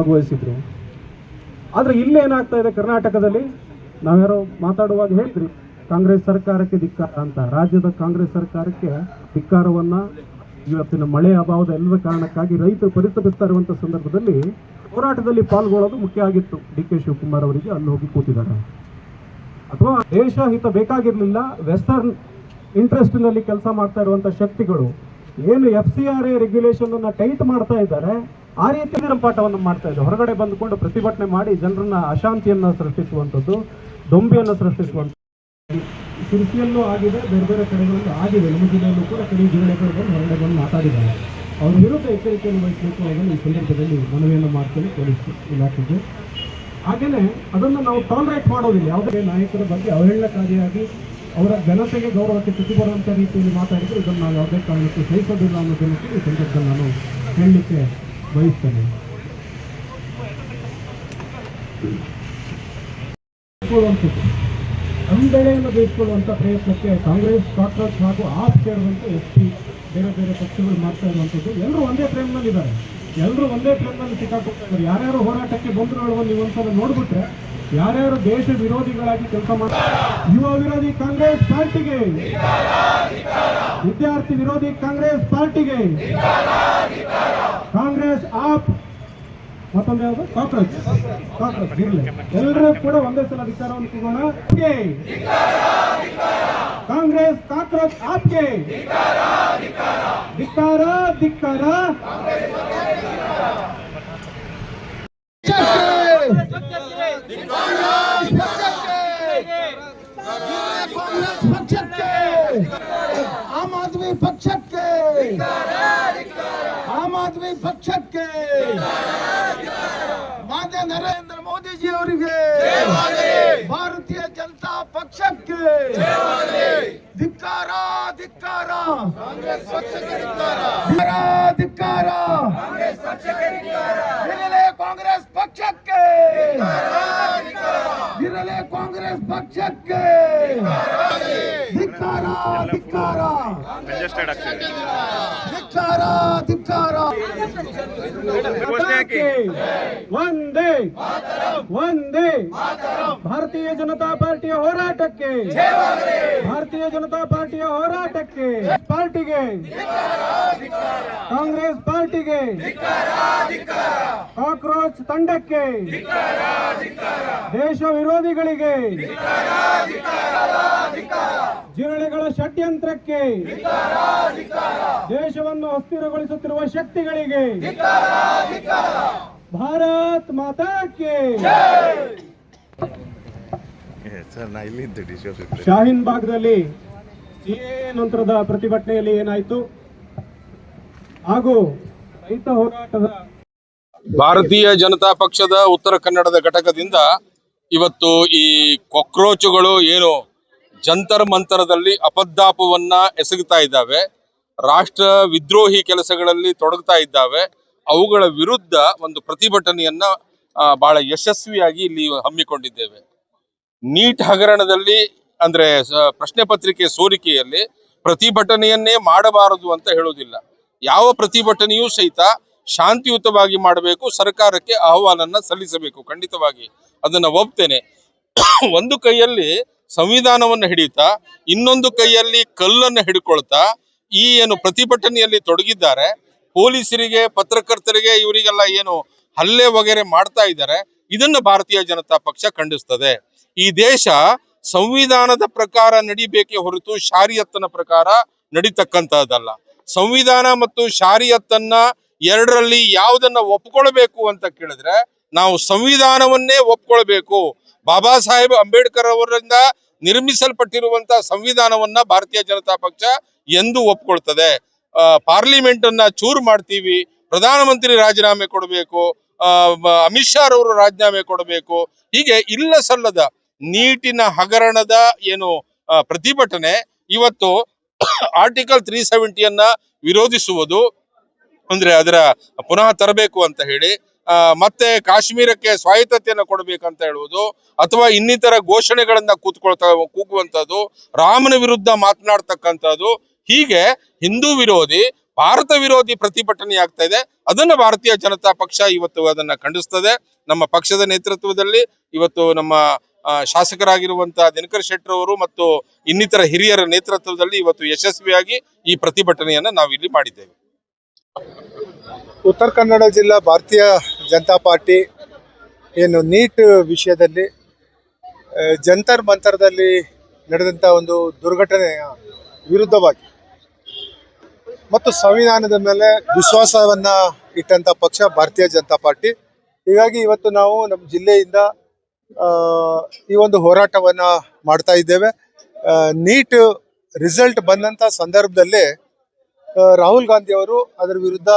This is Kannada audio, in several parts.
ಭಾಗವಹಿಸಿದ್ರು. ಆದರೆ ಇಲ್ಲೇನಾಗ್ತಾ ಇದೆ ಕರ್ನಾಟಕದಲ್ಲಿ, ನಾವ್ಯಾರೋ ಮಾತಾಡುವಾಗ ಹೇಳಿದ್ರಿ ಕಾಂಗ್ರೆಸ್ ಸರ್ಕಾರಕ್ಕೆ ಧಿಕ್ಕಾರ ಅಂತ. ರಾಜ್ಯದ ಕಾಂಗ್ರೆಸ್ ಸರ್ಕಾರಕ್ಕೆ ಧಿಕ್ಕಾರವನ್ನ ಇವತ್ತಿನ ಮಳೆ ಅಭಾವದ ಎಲ್ಲದ ಕಾರಣಕ್ಕಾಗಿ ರೈತರು ಪರಿತಪಿಸ್ತಾ ಇರುವಂಥ ಸಂದರ್ಭದಲ್ಲಿ ಹೋರಾಟದಲ್ಲಿ ಪಾಲ್ಗೊಳ್ಳೋದು ಮುಖ್ಯ ಆಗಿತ್ತು. DK ಶಿವಕುಮಾರ್ ಅವರಿಗೆ ಅಲ್ಲಿ ಹೋಗಿ ಕೂತಿದ್ದಾರೆ. ಅಥವಾ ದೇಶ ಹಿತ ಬೇಕಾಗಿರಲಿಲ್ಲ, ವೆಸ್ಟರ್ನ್ ಇಂಟ್ರೆಸ್ಟ್ನಲ್ಲಿ ಕೆಲಸ ಮಾಡ್ತಾ ಇರುವಂಥ ಶಕ್ತಿಗಳು ಏನು FCRA ರೆಗ್ಯುಲೇಷನ್ ಅನ್ನ ಟೈಟ್ ಮಾಡ್ತಾ ಇದ್ದಾರೆ, ಆ ರೀತಿ ಪಾಠವನ್ನು ಮಾಡ್ತಾ ಇದ್ದಾರೆ. ಹೊರಗಡೆ ಬಂದುಕೊಂಡು ಪ್ರತಿಭಟನೆ ಮಾಡಿ ಜನರನ್ನ ಅಶಾಂತಿಯನ್ನು ಸೃಷ್ಟಿಸುವಂಥದ್ದು, ದೊಂಬಿಯನ್ನು ಸೃಷ್ಟಿಸುವಂಥದ್ದು ಸಿರಿಸಿಯಲ್ಲೂ ಆಗಿದೆ, ಬೇರೆ ಬೇರೆ ಕಡೆಗಳಲ್ಲೂ ಆಗಿದೆ. ನಮ್ಮ ಜಿಲ್ಲೆಯಲ್ಲೂ ಕೂಡ ಕೆಲವು ಜಿಲ್ಲೆಗಳು ಹೊರಗಡೆ ಬಂದು ಮಾತಾಡಿದ್ದಾರೆ. ಅವ್ರ ವಿರುದ್ಧ ಎಚ್ಚರಿಕೆಯನ್ನು ವಹಿಸಬೇಕು ಅನ್ನೋದನ್ನು ಈ ಸಂದರ್ಭದಲ್ಲಿ ಮನವಿಯನ್ನು ಮಾಡ್ತೇನೆ ಪೊಲೀಸ್ ಇಲಾಖೆಗೆ. ಹಾಗೆಯೇ ಅದನ್ನು ನಾವು ಟಾಲರೇಟ್ ಮಾಡೋದಿಲ್ಲ. ಯಾವುದೇ ನಾಯಕರ ಬಗ್ಗೆ ಅವಹೇಳನಕಾರಿಯಾಗಿ ಅವರ ಘನತೆಗೆ ಗೌರವಕ್ಕೆ ಚ್ಯುತಿ ಬರುವಂಥ ರೀತಿಯಲ್ಲಿ ಮಾತಾಡಿದರೆ ಇದನ್ನು ನಾವು ಯಾವುದೇ ಕಾರಣಕ್ಕೂ ಸಹಿಸೋದಿಲ್ಲ ಅನ್ನೋದನ್ನು ಈ ಸಂದರ್ಭದಲ್ಲಿ ನಾನು ಹೇಳಲಿಕ್ಕೆ ಬಯಸ್ತೇನೆ. ಅಂಬೆಳೆಯನ್ನು ಬೇಯಿಸಿಕೊಳ್ಳುವಂಥ ಪ್ರಯತ್ನಕ್ಕೆ ಕಾಂಗ್ರೆಸ್, ಕಾಕ್ರೋಚ್ ಹಾಗೂ ಆಪ್ ಸೇರಿದಂತೆ SP ಬೇರೆ ಬೇರೆ ಪಕ್ಷಗಳು ಮಾಡ್ತಾ ಇರುವಂಥದ್ದು. ಎಲ್ಲರೂ ಒಂದೇ ಫ್ರೇಮ್ನಲ್ಲಿದ್ದಾರೆ, ಎಲ್ಲರೂ ಒಂದೇ ಫ್ರೇಮ್ನಲ್ಲಿ ಸಿಕ್ಕಾಕೊಳ್ತಾ ಇದ್ದಾರೆ. ಯಾರ್ಯಾರು ಹೋರಾಟಕ್ಕೆ ಬಂದರು ಹೇಳುವ ನೀವು ಒಂದ್ಸಲ ನೋಡ್ಬಿಟ್ರೆ ಯಾರ್ಯಾರು ದೇಶ ವಿರೋಧಿಗಳಾಗಿ ಕೆಲಸ ಮಾಡ್ತಾರೆ, ಯುವ ವಿರೋಧಿ ಕಾಂಗ್ರೆಸ್ ಪಾರ್ಟಿಗೆ, ವಿದ್ಯಾರ್ಥಿ ವಿರೋಧಿ ಕಾಂಗ್ರೆಸ್ ಪಾರ್ಟಿಗೆ, ಕಾಂಗ್ರೆಸ್ ಆಪ್ ಮತ್ತೊಂದು ಯಾವುದು ಕಾಕ್ರೋಚ್ ಇರಲಿ, ಎಲ್ಲರೂ ಕೂಡ ಒಂದೇ ಸಲ ಅಧಿಕಾರವನ್ನು ಸಿಗೋಣ. ಕಾಂಗ್ರೆಸ್ ಕಾಕ್ರೋಚ್ ಆಪ್ಗೆ ಧಿಕ್ಕಾರ ಧಿಕ್ಕಾರ. ಆಮ್ ಆದ್ಮಿ ಪಕ್ಷಕ್ಕೆ, ಆಮ್ ಆದ್ಮಿ ಪಕ್ಷಕ್ಕೆ, ಮಾನ್ಯ ನರೇಂದ್ರ ಮೋದಿಜಿ ಅವರಿಗೆ, ಭಾರತೀಯ ಜನತಾ ಪಕ್ಷಕ್ಕೆ ಧಿಕ್ಕಾರ ಧಿಕ್ಕಾರ, ಕಾಂಗ್ರೆಸ್ ಪಕ್ಷಕ್ಕೆ ಧಿಕ್ಕಾರ ಧಿಕ್ಕಾರ, ಇರಲೇ ಕಾಂಗ್ರೆಸ್ ಪಕ್ಷಕ್ಕೆ, ಇರಲೇ ಕಾಂಗ್ರೆಸ್ ಪಕ್ಷಕ್ಕೆ ಧಿಕ್ಕಾರ ಧಿಕ್ಕಾರ ಧಿಕ್ಕಾರ ಧಿಕ್ಕಾರ. ಒಂದೇ ಒಂದೇ ಭಾರತೀಯ ಜನತಾ ಪಾರ್ಟಿಯ ಹೋರಾಟಕ್ಕೆ, ಭಾರತೀಯ ಜನತಾ ಪಾರ್ಟಿಯ ಹೋರಾಟಕ್ಕೆ, ಪಾರ್ಟಿಗೆ, ಕಾಂಗ್ರೆಸ್ ಪಾರ್ಟಿಗೆ, ಕಾಕ್ರೋಚ್ ತಂಡಕ್ಕೆ, ದೇಶ ವಿರೋಧಿಗಳಿಗೆ, ಜಿರಳೆಗಳ ಷಡ್ಯಂತ್ರಕ್ಕೆ, ದೇಶವನ್ನು ಅಸ್ಥಿರಗೊಳಿಸುತ್ತಿರುವ ಶಕ್ತಿಗಳಿಗೆ ಭಾರತ್ ಮಾತಾಕ್ಕೆ. ಶಾಹೀನ್ ಬಾಗ್ನಲ್ಲಿ CAA ನಂತರದ ಪ್ರತಿಭಟನೆಯಲ್ಲಿ ಏನಾಯಿತು ಹಾಗೂ ರೈತ ಹೋರಾಟದ ಭಾರತೀಯ ಜನತಾ ಪಕ್ಷದ ಉತ್ತರ ಕನ್ನಡದ ಘಟಕದಿಂದ ಇವತ್ತು ಈ ಕಾಕ್ರೋಚುಗಳು ಏನು ಜಂತರ್ ಮಂತರದಲ್ಲಿ ಅಪದ್ದಾಪವನ್ನ ಎಸಗುತ್ತಾ ಇದ್ದಾವೆ, ರಾಷ್ಟ್ರ ವಿದ್ರೋಹಿ ಕೆಲಸಗಳಲ್ಲಿ ತೊಡಗ್ತಾ ಇದ್ದಾವೆ, ಅವುಗಳ ವಿರುದ್ಧ ಒಂದು ಪ್ರತಿಭಟನೆಯನ್ನ ಬಹಳ ಯಶಸ್ವಿಯಾಗಿ ಇಲ್ಲಿ ಹಮ್ಮಿಕೊಂಡಿದ್ದೇವೆ. ನೀಟ್ ಹಗರಣದಲ್ಲಿ ಅಂದ್ರೆ ಪ್ರಶ್ನೆ ಪತ್ರಿಕೆ ಸೋರಿಕೆಯಲ್ಲಿ ಪ್ರತಿಭಟನೆಯನ್ನೇ ಮಾಡಬಾರದು ಅಂತ ಹೇಳುವುದಿಲ್ಲ. ಯಾವ ಪ್ರತಿಭಟನೆಯೂ ಸಹಿತ ಶಾಂತಿಯುತವಾಗಿ ಮಾಡಬೇಕು, ಸರ್ಕಾರಕ್ಕೆ ಅಹವಾಲನ್ನ ಸಲ್ಲಿಸಬೇಕು. ಖಂಡಿತವಾಗಿ ಅದನ್ನ ಒಪ್ತೇನೆ. ಒಂದು ಕೈಯಲ್ಲಿ ಸಂವಿಧಾನವನ್ನು ಹಿಡಿಯುತ್ತಾ ಇನ್ನೊಂದು ಕೈಯಲ್ಲಿ ಕಲ್ಲನ್ನು ಹಿಡ್ಕೊಳ್ತಾ ಈ ಏನು ಪ್ರತಿಭಟನೆಯಲ್ಲಿ ತೊಡಗಿದ್ದಾರೆ, ಪೊಲೀಸರಿಗೆ, ಪತ್ರಕರ್ತರಿಗೆ, ಇವರಿಗೆಲ್ಲ ಏನು ಹಲ್ಲೆ ವಗೇರೆ ಮಾಡ್ತಾ ಇದ್ದಾರೆ, ಇದನ್ನು ಭಾರತೀಯ ಜನತಾ ಪಕ್ಷ ಖಂಡಿಸ್ತದೆ. ಈ ದೇಶ ಸಂವಿಧಾನದ ಪ್ರಕಾರ ನಡಿಬೇಕೇ ಹೊರತು ಶಾರಿಯತ್ತನ ಪ್ರಕಾರ ನಡೀತಕ್ಕಂತಹದ್ದಲ್ಲ. ಸಂವಿಧಾನ ಮತ್ತು ಶಾರಿಯತ್ತನ್ನ ಎರಡರಲ್ಲಿ ಯಾವುದನ್ನ ಒಪ್ಕೊಳ್ಬೇಕು ಅಂತ ಕೇಳಿದ್ರೆ ನಾವು ಸಂವಿಧಾನವನ್ನೇ ಒಪ್ಕೊಳ್ಬೇಕು. ಬಾಬಾ ಸಾಹೇಬ್ ಅಂಬೇಡ್ಕರ್ ಅವರಿಂದ ನಿರ್ಮಿಸಲ್ಪಟ್ಟಿರುವಂತಹ ಸಂವಿಧಾನವನ್ನ ಭಾರತೀಯ ಜನತಾ ಪಕ್ಷ ಎಂದು ಒಪ್ಕೊಳ್ತದೆ. ಪಾರ್ಲಿಮೆಂಟ್ ಅನ್ನ ಚೂರು ಮಾಡ್ತೀವಿ, ಪ್ರಧಾನಮಂತ್ರಿ ರಾಜೀನಾಮೆ ಕೊಡಬೇಕು, ಅಮಿತ್ ಶಾ ಅವರು ರಾಜೀನಾಮೆ ಕೊಡಬೇಕು, ಹೀಗೆ ಇಲ್ಲ ಸಲ್ಲದ ನೀಟಿನ ಹಗರಣದ ಏನು ಪ್ರತಿಭಟನೆ ಇವತ್ತು ಆರ್ಟಿಕಲ್ 370 ವಿರೋಧಿಸುವುದು, ಅಂದ್ರೆ ಅದರ ಪುನಃ ತರಬೇಕು ಅಂತ ಹೇಳಿ, ಮತ್ತೆ ಕಾಶ್ಮೀರಕ್ಕೆ ಸ್ವಾಯತ್ತತೆಯನ್ನು ಕೊಡಬೇಕಂತ ಹೇಳುವುದು, ಅಥವಾ ಇನ್ನಿತರ ಘೋಷಣೆಗಳನ್ನ ಕೂಗುವಂತದ್ದು, ರಾಮನ ವಿರುದ್ಧ ಮಾತನಾಡ್ತಕ್ಕಂಥದ್ದು, ಹೀಗೆ ಹಿಂದೂ ವಿರೋಧಿ, ಭಾರತ ವಿರೋಧಿ ಪ್ರತಿಭಟನೆ ಆಗ್ತಾ ಇದೆ. ಅದನ್ನ ಭಾರತೀಯ ಜನತಾ ಪಕ್ಷ ಇವತ್ತು ಅದನ್ನ ಖಂಡಿಸ್ತದೆ. ನಮ್ಮ ಪಕ್ಷದ ನೇತೃತ್ವದಲ್ಲಿ ಇವತ್ತು ನಮ್ಮ ಶಾಸಕರಾಗಿರುವಂತಹ ದಿನಕರ್ ಶೆಟ್ಟರ್ ಅವರು ಮತ್ತು ಇನ್ನಿತರ ಹಿರಿಯರ ನೇತೃತ್ವದಲ್ಲಿ ಇವತ್ತು ಯಶಸ್ವಿಯಾಗಿ ಈ ಪ್ರತಿಭಟನೆಯನ್ನ ನಾವು ಇಲ್ಲಿ ಮಾಡಿದ್ದೇವೆ. ಉತ್ತರ ಕನ್ನಡ ಜಿಲ್ಲಾ ಭಾರತೀಯ ಜನತಾ ಪಾರ್ಟಿ ಏನು ನೀಟ್ ವಿಷಯದಲ್ಲಿ ಜಂತರ್ ಮಂತರದಲ್ಲಿ ನಡೆದಂಥ ಒಂದು ದುರ್ಘಟನೆಯ ವಿರುದ್ಧವಾಗಿ ಮತ್ತು ಸಂವಿಧಾನದ ಮೇಲೆ ವಿಶ್ವಾಸವನ್ನ ಇಟ್ಟಂತ ಪಕ್ಷ ಭಾರತೀಯ ಜನತಾ ಪಾರ್ಟಿ. ಹೀಗಾಗಿ ಇವತ್ತು ನಾವು ನಮ್ಮ ಜಿಲ್ಲೆಯಿಂದ ಈ ಒಂದು ಹೋರಾಟವನ್ನ ಮಾಡ್ತಾ ಇದ್ದೇವೆ. ನೀಟ್ ರಿಸಲ್ಟ್ ಬಂದಂತ ಸಂದರ್ಭದಲ್ಲಿ ರಾಹುಲ್ ಗಾಂಧಿ ಅವರು ಅದರ ವಿರುದ್ಧ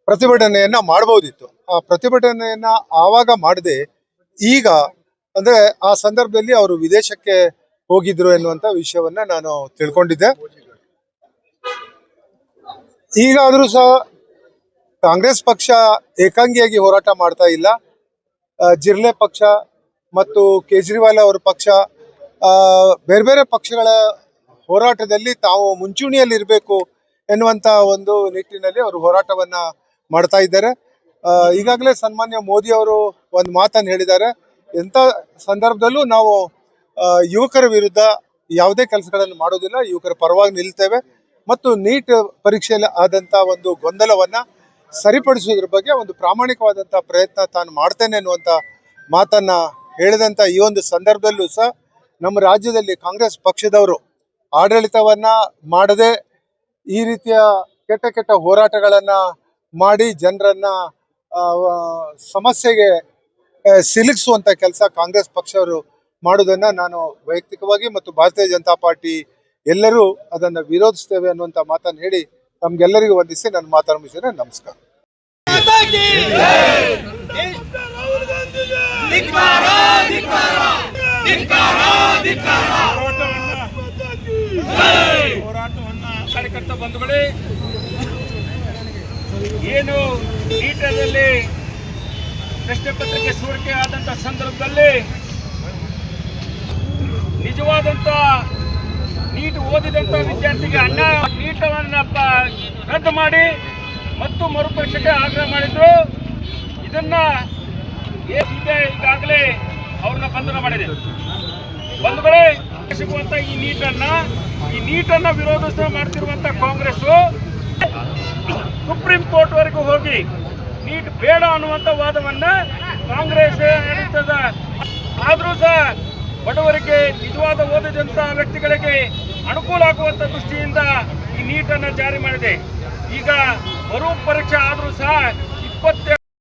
ಪ್ರತಿಭಟನೆಯನ್ನ ಮಾಡಬಹುದಿತ್ತು. ಆ ಪ್ರತಿಭಟನೆಯನ್ನ ಆವಾಗ ಮಾಡದೆ ಈಗ ಅಂದ್ರೆ ಆ ಸಂದರ್ಭದಲ್ಲಿ ಅವರು ವಿದೇಶಕ್ಕೆ ಹೋಗಿದ್ರು ಎನ್ನುವಂತ ವಿಷಯವನ್ನ ನಾನು ತಿಳ್ಕೊಂಡಿದ್ದೆ. ಈಗಾದರೂ ಸಹ ಕಾಂಗ್ರೆಸ್ ಪಕ್ಷ ಏಕಾಂಗಿಯಾಗಿ ಹೋರಾಟ ಮಾಡ್ತಾ ಇಲ್ಲ. ಜಿರ್ಲೆ ಪಕ್ಷ ಮತ್ತು ಕೇಜ್ರಿವಾಲ್ ಅವರ ಪಕ್ಷ ಬೇರೆ ಬೇರೆ ಪಕ್ಷಗಳ ಹೋರಾಟದಲ್ಲಿ ತಾವು ಮುಂಚೂಣಿಯಲ್ಲಿ ಇರಬೇಕು ಎನ್ನುವಂತ ಒಂದು ನಿಟ್ಟಿನಲ್ಲಿ ಅವರು ಹೋರಾಟವನ್ನ ಮಾಡ್ತಾ ಇದ್ದಾರೆ. ಈಗಾಗಲೇ ಸನ್ಮಾನ್ಯ ಮೋದಿ ಅವರು ಒಂದು ಮಾತನ್ನು ಹೇಳಿದ್ದಾರೆ, ಎಂಥ ಸಂದರ್ಭದಲ್ಲೂ ನಾವು ಯುವಕರ ವಿರುದ್ಧ ಯಾವುದೇ ಕೆಲಸಗಳನ್ನು ಮಾಡೋದಿಲ್ಲ, ಯುವಕರ ಪರವಾಗಿ ನಿಲ್ತೇವೆ ಮತ್ತು ನೀಟ್ ಪರೀಕ್ಷೆಯಲ್ಲಿ ಆದಂತ ಒಂದು ಗೊಂದಲವನ್ನ ಸರಿಪಡಿಸುವುದ್ರ ಬಗ್ಗೆ ಒಂದು ಪ್ರಾಮಾಣಿಕವಾದಂತಹ ಪ್ರಯತ್ನ ತಾನು ಮಾಡ್ತೇನೆ ಅನ್ನುವಂತ ಮಾತನ್ನ ಹೇಳಿದಂತ ಈ ಒಂದು ಸಂದರ್ಭದಲ್ಲೂ ಸಹ ನಮ್ಮ ರಾಜ್ಯದಲ್ಲಿ ಕಾಂಗ್ರೆಸ್ ಪಕ್ಷದವರು ಆಡಳಿತವನ್ನ ಮಾಡದೆ ಈ ರೀತಿಯ ಕೆಟ್ಟ ಕೆಟ್ಟ ಹೋರಾಟಗಳನ್ನ ಮಾಡಿ ಜನರನ್ನ ಸಮಸ್ಯೆಗೆ ಸಿಲುಕಿಸುವಂತ ಕೆಲಸ ಕಾಂಗ್ರೆಸ್ ಪಕ್ಷವರು ಮಾಡುವುದನ್ನ ನಾನು ವೈಯಕ್ತಿಕವಾಗಿ ಮತ್ತು ಭಾರತೀಯ ಜನತಾ ಪಾರ್ಟಿ ಎಲ್ಲರೂ ಅದನ್ನ ವಿರೋಧಿಸ್ತೇವೆ ಅನ್ನುವಂತ ಮಾತನ್ನು ಹೇಳಿ ತಮ್ಗೆಲ್ಲರಿಗೂ ವಂದಿಸಿ ನನ್ನ ಮಾತನ್ನು ಮುಗಿಸ್ತೇನೆ. ನಮಸ್ಕಾರ. ಕಾರ್ಯಕರ್ತ ಬಂಧುಗಳೇ, ಏನು ನೀಟಲ್ಲಿ ಪ್ರಶ್ನೆ ಪತ್ರಿಕೆ ಸೋರಿಕೆ ಆದಂತ ಸಂದರ್ಭದಲ್ಲಿ ನಿಜವಾದಂತ ನೀಟ್ ಓದಿದಂತ ವಿದ್ಯಾರ್ಥಿಗೆ ನೀಟವನ್ನ ರದ್ದು ಮಾಡಿ ಮತ್ತು ಮರುಪರೀಕ್ಷೆಗೆ ಆಗ್ರಹ ಮಾಡಿದ್ರು. ಇದನ್ನ ಈಗಾಗಲೇ ಅವ್ರನ್ನ ಬಂಧನ ಮಾಡಿದೆ. ಬಂಧುಗಳೇ, ಸಿಗುವಂತ ಈ ನೀಟನ್ನ ವಿರೋಧಿಸ ಮಾಡ್ತಿರುವಂತ ಕಾಂಗ್ರೆಸ್ ಸುಪ್ರೀಂ ಕೋರ್ಟ್ ವರೆಗೂ ಹೋಗಿ ನೀಟ್ ಬೇಡ ಅನ್ನುವಂತ ವಾದವನ್ನ ಕಾಂಗ್ರೆಸ್ ನಡೆಸ್ತದ. ಆದ್ರೂ ಸಹ ಬಡವರಿಗೆ, ನಿಜವಾದ ಓದಿದಂತ ವ್ಯಕ್ತಿಗಳಿಗೆ ಅನುಕೂಲ ಆಗುವಂತ ದೃಷ್ಟಿಯಿಂದ ಈ ನೀಟನ್ನು ಜಾರಿ ಮಾಡಿದೆ. ಈಗ ಮರು ಪರೀಕ್ಷೆ ಆದ್ರೂ ಸಹ